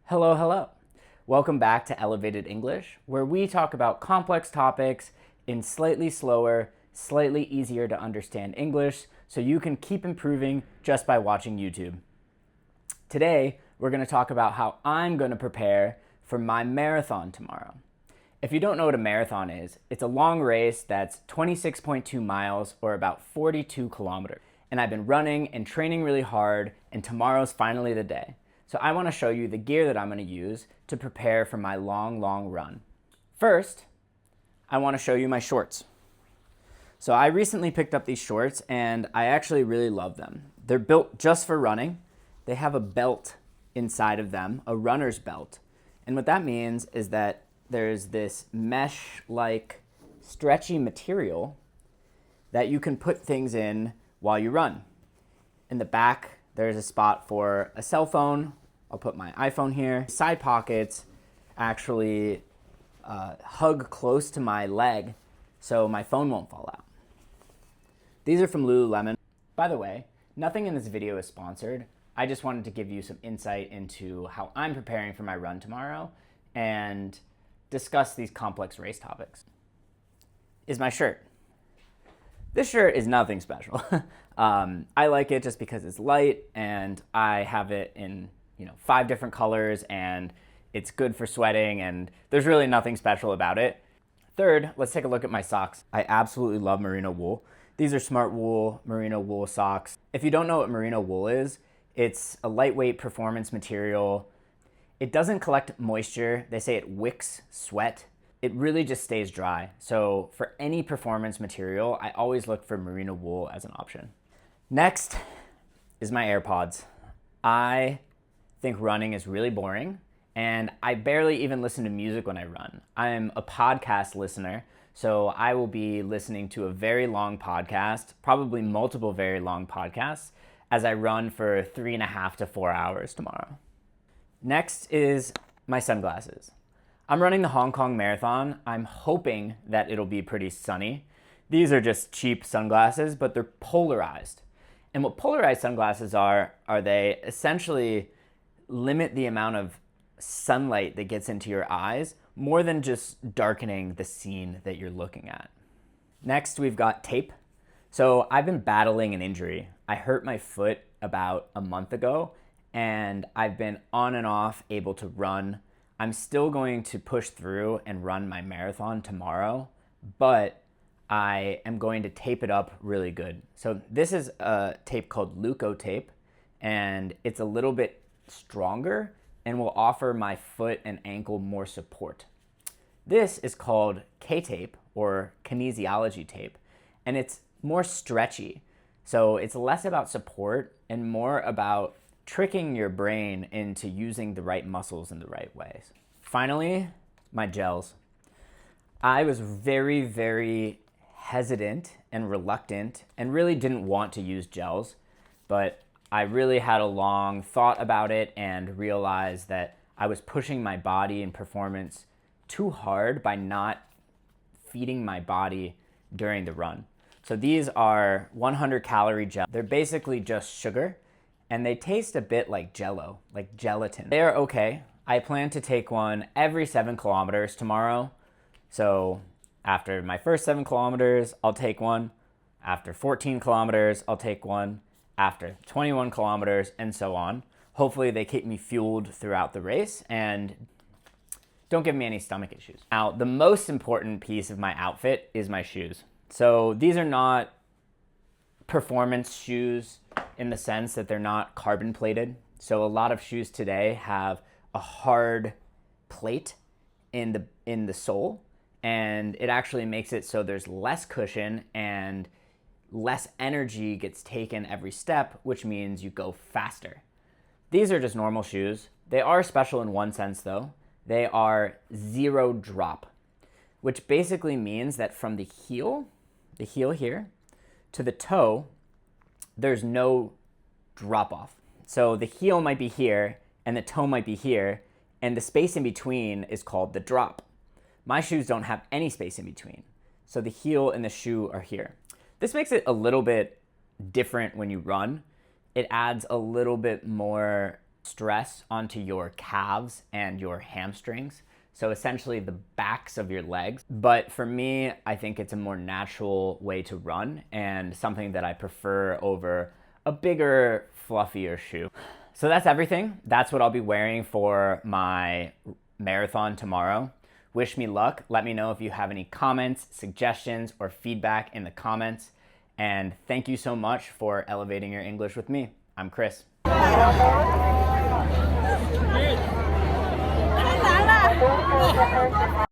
Hello, hello. Welcome back to Elevated English, where we talk about complex topics in slightly slower, slightly easier to understand English so you can keep improving just by watching YouTube. Today, we're going to talk about how I'm going to prepare for my marathon tomorrow. If you don't know what a marathon is, it's a long race that's 26.2 miles or about 42 kilometers. And I've been running and training really hard, and tomorrow's finally the day. So I want to show you the gear that I'm going to use to prepare for my long run. First, I want to show you my shorts. So I recently picked up these shorts and I actually really love them. They're built just for running. They have a belt inside of them, a runner's belt. And what that means is that there's this mesh-like stretchy material that you can put things in while you run. In the back, there's a spot for a cell phone. I'll put my iPhone here. Side pockets actually hug close to my leg so my phone won't fall out. These are from Lululemon. By the way, nothing in this video is sponsored. I just wanted to give you some insight into how I'm preparing for my run tomorrow and discuss these complex race topics. Is my shirt. This shirt is nothing special. I like it just because it's light and I have it in 5 different colors and it's good for sweating and there's really nothing special about it. Third, let's take a look at my socks. I absolutely love merino wool. These are smart wool, merino wool socks. If you don't know what merino wool is, it's a lightweight performance material. It doesn't collect moisture. They say it wicks sweat. It really just stays dry. So for any performance material, I always look for merino wool as an option. Next is my AirPods. I think running is really boring, and I barely even listen to music when I run. I'm a podcast listener, so I will be listening to a very long podcast, probably multiple very long podcasts, as I run for 3.5 to 4 hours tomorrow. Next is my sunglasses. I'm running the Hong Kong Marathon. I'm hoping that it'll be pretty sunny. These are just cheap sunglasses, but they're polarized. And what polarized sunglasses are they essentially limit the amount of sunlight that gets into your eyes more than just darkening the scene that you're looking at. Next, we've got tape. So I've been battling an injury. I hurt my foot about a month ago, and I've been on and off able to run. I'm still going to push through and run my marathon tomorrow, but I am going to tape it up really good. So this is a tape called Leuco tape, and it's a little bit stronger and will offer my foot and ankle more support. This is called K-tape or Kinesiology tape, and it's more stretchy. So it's less about support and more about tricking your brain into using the right muscles in the right ways. Finally, my gels. I was very hesitant and reluctant and really didn't want to use gels, but I really had a long thought about it and realized that I was pushing my body and performance too hard by not feeding my body during the run. So these are 100-calorie gels. They're basically just sugar, and they taste a bit like Jell-O, like gelatin. They are okay. I plan to take one every 7 kilometers tomorrow. So after my first 7 kilometers, I'll take one. After 14 kilometers, I'll take one. After 21 kilometers, and so on. Hopefully they keep me fueled throughout the race and don't give me any stomach issues. Now, the most important piece of my outfit is my shoes. So these are not performance shoes in the sense that they're not carbon plated. So a lot of shoes today have a hard plate in the sole, and it actually makes it so there's less cushion and less energy gets taken every step, which means you go faster. These are just normal shoes. They are special in one sense though. They are zero drop, which basically means that from the heel here, to the toe, there's no drop off. So the heel might be here and the toe might be here, and the space in between is called the drop. My shoes don't have any space in between. So the heel and the shoe are here. This makes it a little bit different when you run. It adds a little bit more stress onto your calves and your hamstrings. So essentially the backs of your legs. But for me, I think it's a more natural way to run and something that I prefer over a bigger, fluffier shoe. So that's everything. That's what I'll be wearing for my marathon tomorrow. Wish me luck. Let me know if you have any comments, suggestions, or feedback in the comments. And thank you so much for elevating your English with me. I'm Chris.